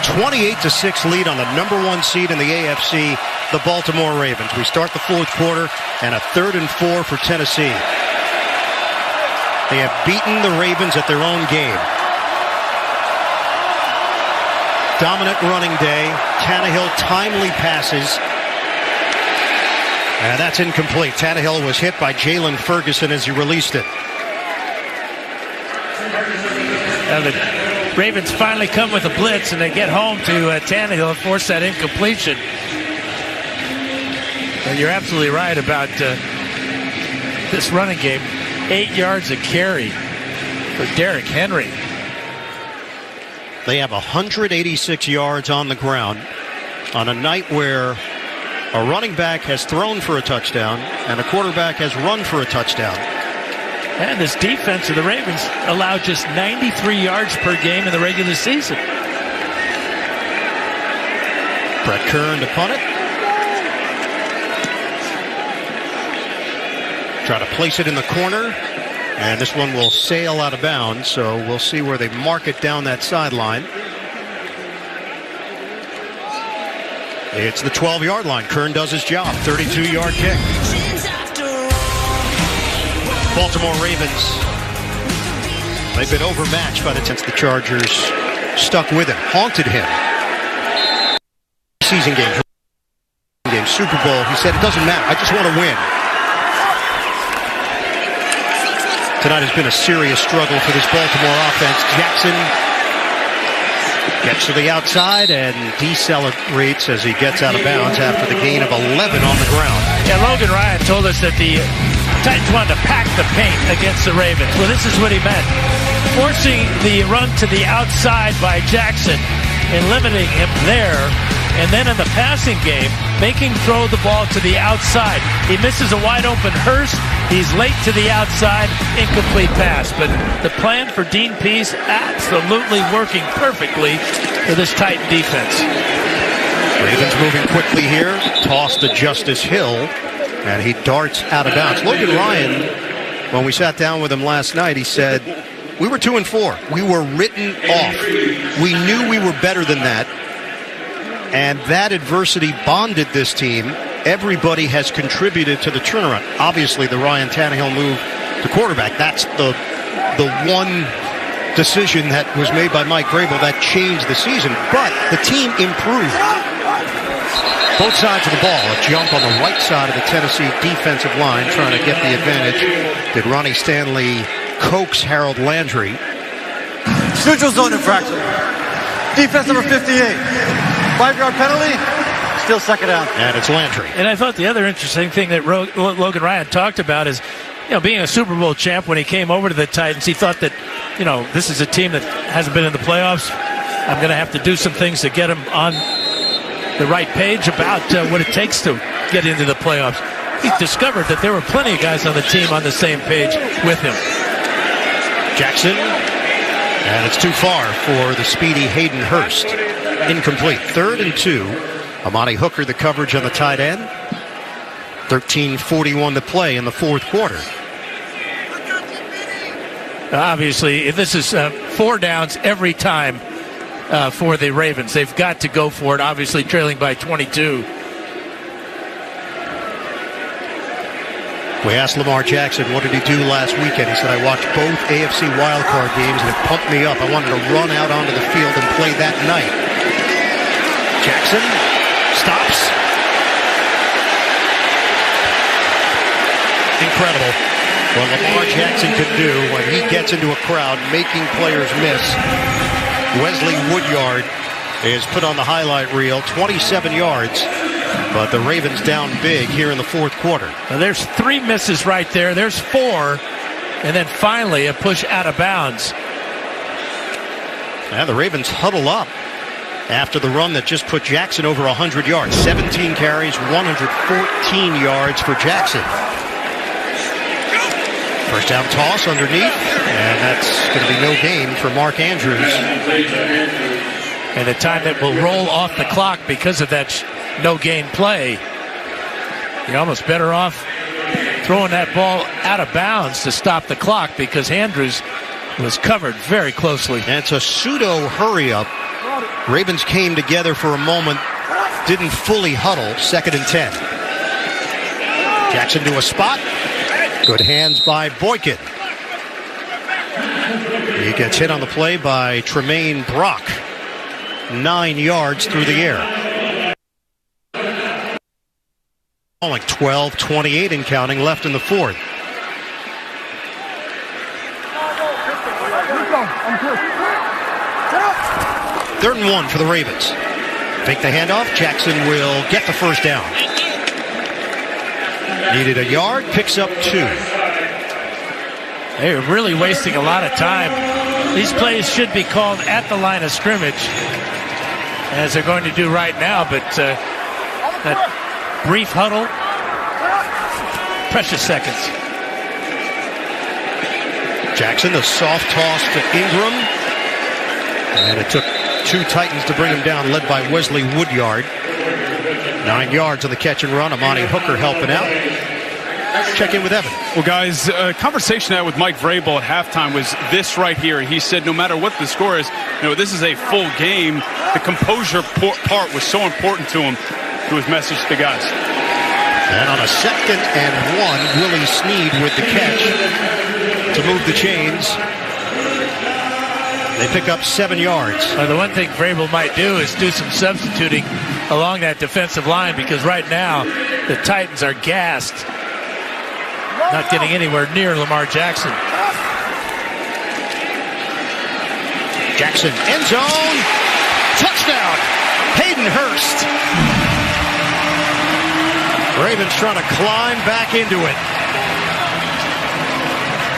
28-6 lead on the #1 seed in the AFC, the Baltimore Ravens. We start the fourth quarter and a 3rd and 4 for Tennessee. They have beaten the Ravens at their own game. Dominant running day. Tannehill timely passes. And that's incomplete. Tannehill was hit by Jalen Ferguson as he released it. Now the Ravens finally come with a blitz, and they get home to Tannehill and force that incompletion. And you're absolutely right about this running game. 8 yards a carry for Derrick Henry. They have 186 yards on the ground on a night where a running back has thrown for a touchdown and a quarterback has run for a touchdown. And this defense of the Ravens allowed just 93 yards per game in the regular season. Brett Kern to punt it. Try to place it in the corner. And this one will sail out of bounds, so we'll see where they mark it down that sideline. It's the 12-yard line. Kern does his job. 32-yard kick. Baltimore Ravens. They've been overmatched by the Chargers. Stuck with him. Haunted him. Season game. Super Bowl. He said, it doesn't matter. I just want to win. Tonight has been a serious struggle for this Baltimore offense. Jackson gets to the outside and decelerates as he gets out of bounds after the gain of 11 on the ground. Yeah, Logan Ryan told us that the Titans wanted to pack the paint against the Ravens. Well, this is what he meant. Forcing the run to the outside by Jackson and limiting him there. And then in the passing game, making throw the ball to the outside. He misses a wide-open Hurst. He's late to the outside. Incomplete pass. But the plan for Dean Pease absolutely working perfectly for this Titan defense. Ravens moving quickly here. Toss to Justice Hill. And he darts out of bounds. Logan Ryan, when we sat down with him last night, he said, we were 2-4. We were written off. We knew we were better than that. And that adversity bonded this team. Everybody has contributed to the turnaround. Obviously, the Ryan Tannehill move to quarterback, that's the one decision that was made by Mike Vrabel that changed the season. But the team improved. Both sides of the ball. A jump on the right side of the Tennessee defensive line trying to get the advantage. Did Ronnie Stanley coax Harold Landry? Neutral zone infraction. Defense number 58. 5-yard penalty, still second down. And it's Landry. And I thought the other interesting thing that Logan Ryan talked about is, being a Super Bowl champ when he came over to the Titans, he thought that, this is a team that hasn't been in the playoffs. I'm going to have to do some things to get them on the right page about what it takes to get into the playoffs. He discovered that there were plenty of guys on the team on the same page with him. Jackson. And it's too far for the speedy Hayden Hurst. Incomplete. 3rd and 2. Amani Hooker, the coverage on the tight end. 13:41 to play in the fourth quarter. Obviously, this is 4 downs every time for the Ravens. They've got to go for it, obviously trailing by 22. We asked Lamar Jackson, what did he do last weekend? He said, I watched both AFC wildcard games and it pumped me up. I wanted to run out onto the field and play that night. Jackson stops. Incredible what Lamar Jackson could do when he gets into a crowd making players miss. Wesley Woodyard is put on the highlight reel, 27 yards, but the Ravens down big here in the fourth quarter. Now there's 3 misses right there. There's 4, and then finally a push out of bounds. And the Ravens huddle up after the run that just put Jackson over 100 yards. 17 carries, 114 yards for Jackson. First down toss underneath, and that's going to be no gain for Mark Andrews. And a time that will roll off the clock because of that no gain play. You're almost better off throwing that ball out of bounds to stop the clock because Andrews was covered very closely. And it's a pseudo hurry up Ravens came together for a moment, didn't fully huddle. 2nd and 10. Jackson to a spot. Good hands by Boykin. He gets hit on the play by Tremaine Brock. 9 yards through the air. Like 12-28 and counting left in the 4th. Third and 1 for the Ravens. Fake the handoff. Jackson will get the first down. Needed a yard. Picks up 2. They're really wasting a lot of time. These plays should be called at the line of scrimmage, as they're going to do right now. But that brief huddle, precious seconds. Jackson, the soft toss to Ingram. And it took 2 Titans to bring him down, led by Wesley Woodyard. 9 yards on the catch and run. Amani Hooker helping out. Check in with Evan. Well, guys, a conversation I had with Mike Vrabel at halftime was this right here. He said no matter what the score is, this is a full game. The composure part was so important to him, to his message to the guys. And on a 2nd and 1, Willie Snead with the catch to move the chains. They pick up 7 yards. The one thing Vrabel might do is do some substituting along that defensive line, because right now the Titans are gassed. Not getting anywhere near Lamar Jackson. Jackson, end zone, touchdown, Hayden Hurst. Ravens trying to climb back into it.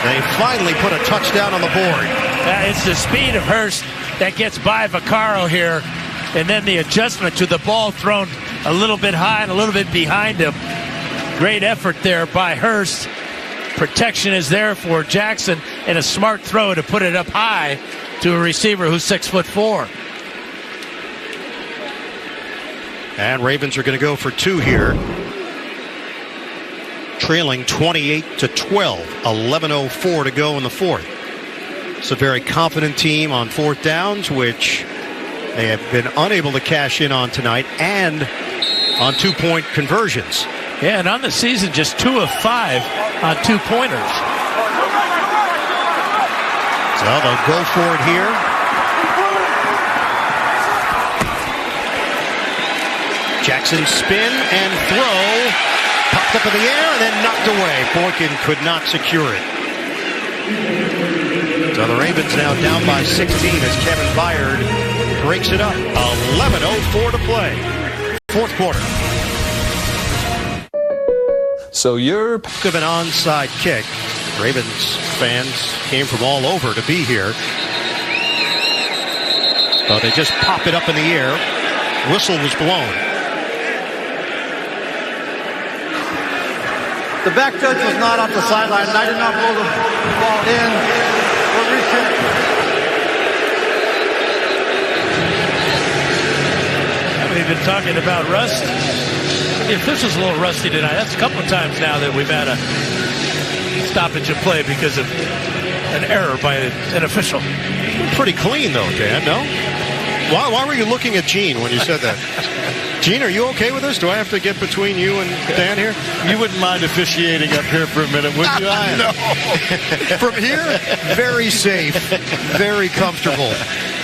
They finally put a touchdown on the board. It's the speed of Hurst that gets by Vaccaro here, and then the adjustment to the ball thrown a little bit high and a little bit behind him. Great effort there by Hurst. Protection is there for Jackson, and a smart throw to put it up high to a receiver who's 6'4". And Ravens are going to go for 2 here. Trailing 28-12. 11:04 to go in the 4th. It's a very confident team on 4th downs, which they have been unable to cash in on tonight, and on 2-point conversions. Yeah, and on the season, just 2 of 5 on 2-pointers. So they'll go for it here. Jackson spin and throw. Popped up in the air and then knocked away. Boykin could not secure it. So the Ravens now down by 16 as Kevin Byard breaks it up. 11:04 to play. 4th quarter. So you're Of an onside kick. Ravens fans came from all over to be here. But they just pop it up in the air. Whistle was blown. The back judge was not off the sideline, and I did not blow the ball in or reach it. We've been talking about rust. The official's a little rusty tonight. That's a couple of times now that we've had a stoppage of play because of an error by an official. Pretty clean, though, Dan, no? Why were you looking at Gene when you said that? Gene, are you okay with this? Do I have to get between you and Dan here? You wouldn't mind officiating up here for a minute, would you? No. From here, very safe, very comfortable.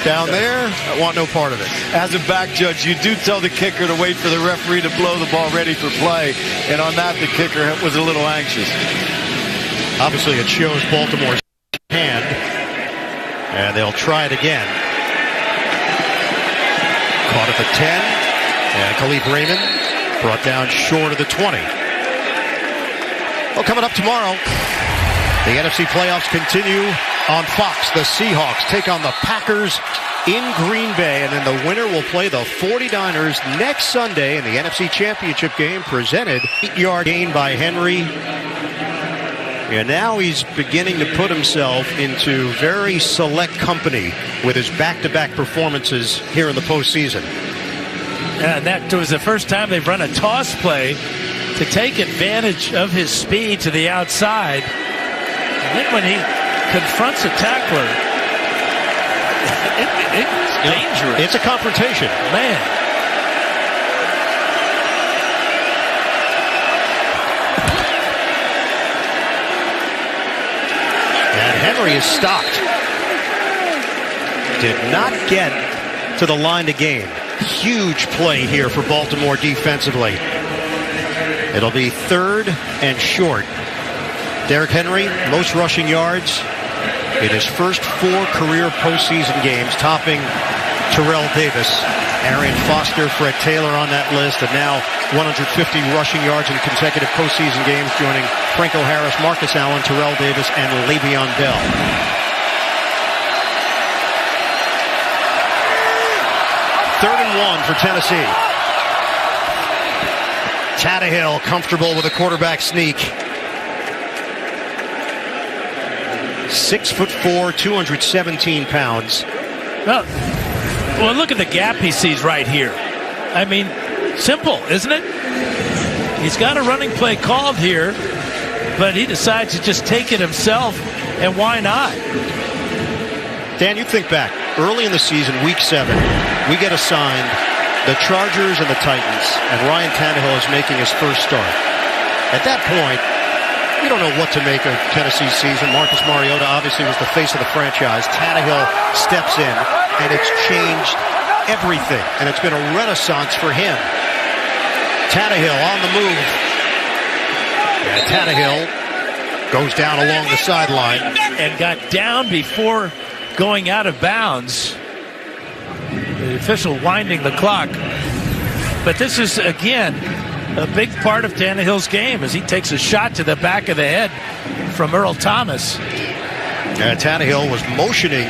Down there, I want no part of it. As a back judge, you do tell the kicker to wait for the referee to blow the ball ready for play. And on that, the kicker was a little anxious. Obviously, it shows Baltimore's hand. And they'll try it again. Caught at the 10. And Khalif Raymond brought down short of the 20. Well, coming up tomorrow, the NFC playoffs continue on Fox. The Seahawks take on the Packers in Green Bay, and then the winner will play the 49ers next Sunday in the NFC Championship game, presented 8-yard gain by Henry. And now he's beginning to put himself into very select company with his back-to-back performances here in the postseason. And that was the first time they've run a toss play to take advantage of his speed to the outside. And then when he confronts a tackler, it's dangerous. It's a confrontation. Man. And Henry is stopped. Did not get to the line to gain. Huge play here for Baltimore defensively. It'll be 3rd and short. Derrick Henry, most rushing yards in his first 4 career postseason games, topping Terrell Davis. Arian Foster, Fred Taylor on that list, and now 150 rushing yards in consecutive postseason games, joining Franco Harris, Marcus Allen, Terrell Davis, and Le'Veon Bell. Third and 1 for Tennessee. Tannehill comfortable with a quarterback sneak. 6'4", 217 pounds. Well, look at the gap he sees right here. I mean, simple, isn't it? He's got a running play called here, but he decides to just take it himself, and why not? Dan, you think back. Early in the season, Week 7, we get assigned the Chargers and the Titans, and Ryan Tannehill is making his first start. At that point, we don't know what to make of Tennessee's season. Marcus Mariota obviously was the face of the franchise. Tannehill steps in, and it's changed everything. And it's been a renaissance for him. Tannehill on the move. And Tannehill goes down along the sideline. And got down before going out of bounds. The official winding the clock. But this is, again, a big part of Tannehill's game as he takes a shot to the back of the head from Earl Thomas. Tannehill was motioning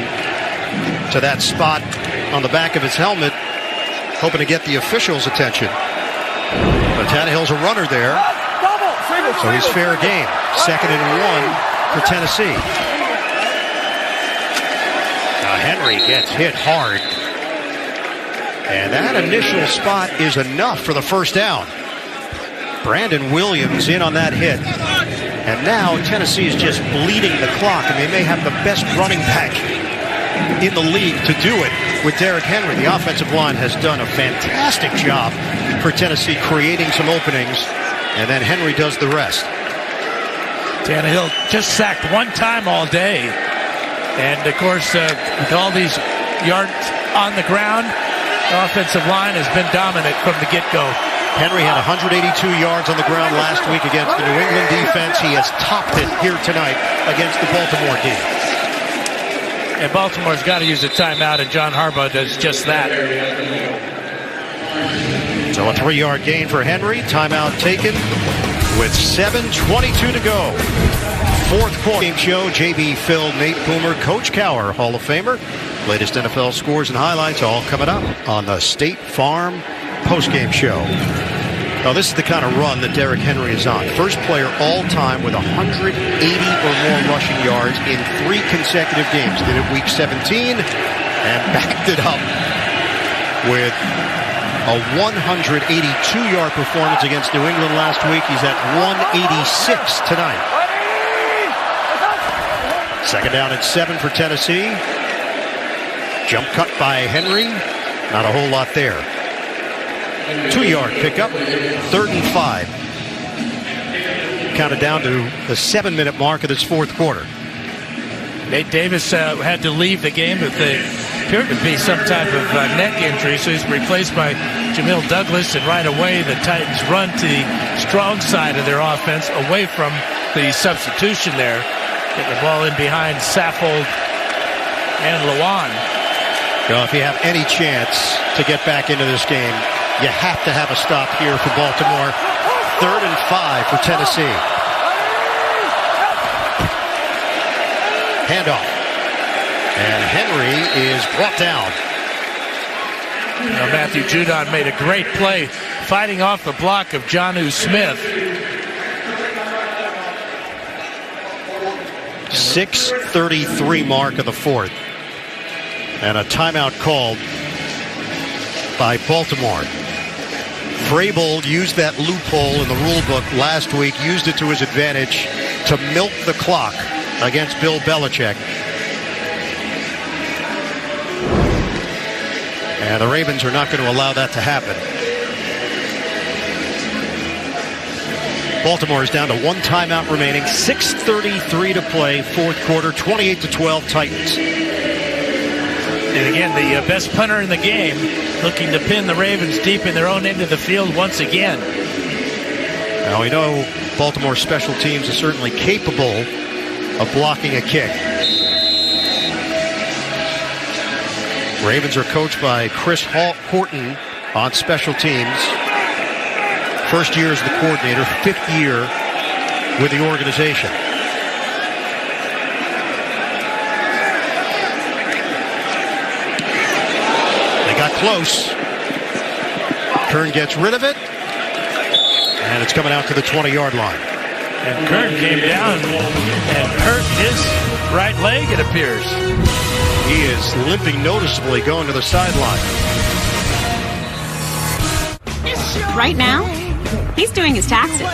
to that spot on the back of his helmet, hoping to get the officials' attention. But Tannehill's a runner there, so he's fair game. 2nd and 1 for Tennessee. Now Henry gets hit hard. And that initial spot is enough for the first down. Brandon Williams in on that hit. And now Tennessee is just bleeding the clock, and they may have the best running back in the league to do it with Derrick Henry. The offensive line has done a fantastic job for Tennessee creating some openings, and then Henry does the rest. Tannehill just sacked 1 time all day. And, of course, with all these yards on the ground, the offensive line has been dominant from the get-go. Henry had 182 yards on the ground last week against the New England defense. He has topped it here tonight against the Baltimore D. And Baltimore's got to use a timeout, and John Harbaugh does just that. So a 3-yard gain for Henry. Timeout taken with 7:22 to go. Fourth quarter game show. JB, Phil, Nate Boomer, Coach Cowher, Hall of Famer. Latest NFL scores and highlights all coming up on the State Farm postgame show. Now, this is the kind of run that Derrick Henry is on. First player all-time with 180 or more rushing yards in 3 consecutive games. Did it Week 17 and backed it up with a 182-yard performance against New England last week. He's at 186 tonight. 2nd down and 7 for Tennessee. Jump cut by Henry. Not a whole lot there. 2-yard pickup. 3rd and 5. Counted down to the 7-minute mark of this fourth quarter. Nate Davis had to leave the game with appeared to be some type of neck injury, so he's replaced by Jamil Douglas, and right away the Titans run to the strong side of their offense, away from the substitution there. Getting the ball in behind Saffold and Lewan. Well, if you have any chance to get back into this game, you have to have a stop here for Baltimore. 3rd and 5 for Tennessee. Handoff. And Henry is brought down. Now, Matthew Judon made a great play fighting off the block of Jonnu Smith. 6:33 mark of the fourth. And a timeout called by Baltimore. Vrabel used that loophole in the rule book last week, used it to his advantage to milk the clock against Bill Belichick. And the Ravens are not going to allow that to happen. Baltimore is down to one timeout remaining. 6:33 to play, fourth quarter, 28-12 Titans. And again, the best punter in the game looking to pin the Ravens deep in their own end of the field once again. Now we know Baltimore's special teams are certainly capable of blocking a kick. Ravens are coached by Chris Horton on special teams. First year as the coordinator, fifth year with the organization. They got close. Kern gets rid of it. And it's coming out to the 20-yard line. And Kern came down and hurt his right leg, it appears. He is limping noticeably going to the sideline. Right now, he's doing his taxes.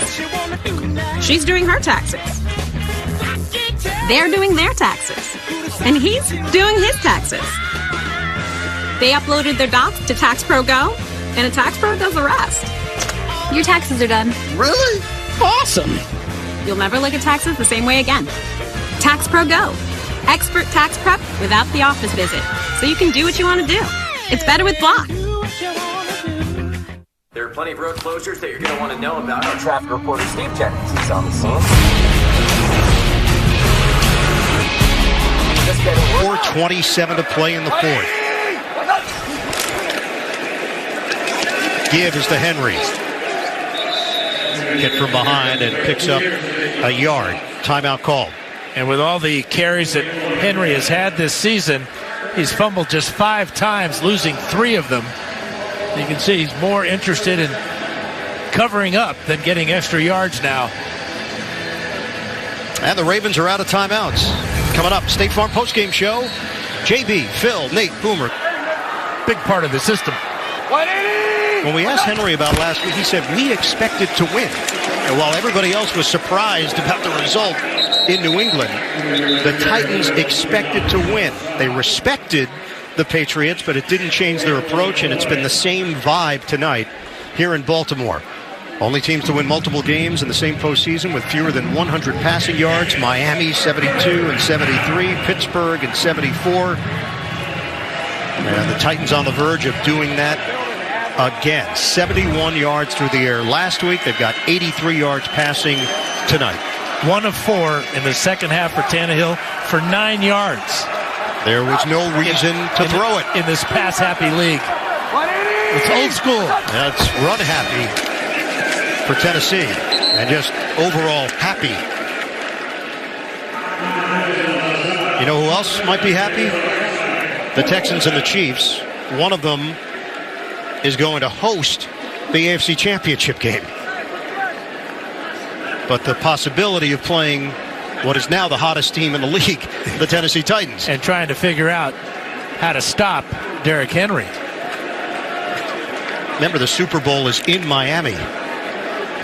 She's doing her taxes. They're doing their taxes. And he's doing his taxes. They uploaded their docs to TaxPro Go, and a TaxPro does the rest. Your taxes are done. Really? Awesome. You'll never look at taxes the same way again. TaxPro Go. Expert tax prep without the office visit. So you can do what you want to do. It's better with Block. There are plenty of road closures that you're going to want to know about. Our traffic reporter Steve Jennings is on the scene. 4:27 to play in the fourth. Give is to Henry. Hit from behind and picks up a yard. Timeout called. And with all the carries that Henry has had this season, he's fumbled just 5 times, losing 3 of them. You can see he's more interested in covering up than getting extra yards now. And the Ravens are out of timeouts. Coming up, State Farm postgame show. JB, Phil, Nate, Boomer. Big part of the system. When we asked Henry about last week, he said, we expected to win. And while everybody else was surprised about the result in New England, the Titans expected to win. They respected the Patriots, but it didn't change their approach, and it's been the same vibe tonight here in Baltimore. Only teams to win multiple games in the same postseason with fewer than 100 passing yards. Miami 72 and 73, Pittsburgh and 74. And the Titans on the verge of doing that again. 71 yards through the air last week. They've got 83 yards passing tonight. 1 of 4 in the second half for Tannehill for 9 yards. There was no reason to throw it in this pass-happy league. It's old school. That's run-happy for Tennessee, and just overall happy. You know who else might be happy? The Texans and the Chiefs. One of them is going to host the AFC Championship game. But the possibility of playing what is now the hottest team in the league, the Tennessee Titans. And trying to figure out how to stop Derrick Henry. Remember, the Super Bowl is in Miami.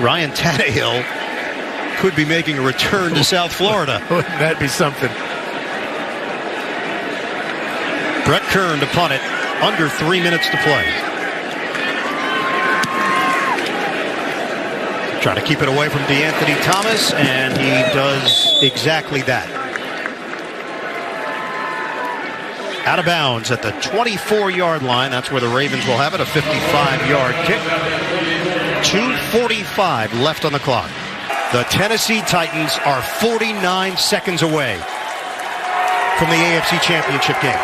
Ryan Tannehill could be making a return to South Florida. Wouldn't that be something? Brett Kern to punt it. Under 3 minutes to play. Trying to keep it away from DeAnthony Thomas, and he does exactly that. Out of bounds at the 24-yard line. That's where the Ravens will have it, a 55-yard kick. 2:45 left on the clock. The Tennessee Titans are 49 seconds away from the AFC Championship game.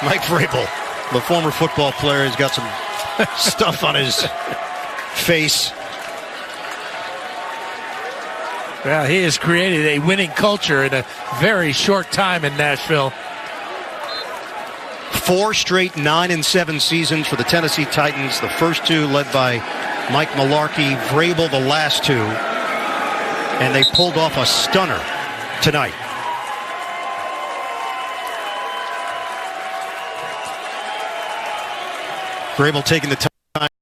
Mike Vrabel, the former football player, has got some stuff on his face. Well, he has created a winning culture in a very short time in Nashville. 4 straight 9-7 seasons for the Tennessee Titans. The first 2 led by Mike Mularkey, Vrabel the last 2. And they pulled off a stunner tonight. Vrabel taking the time.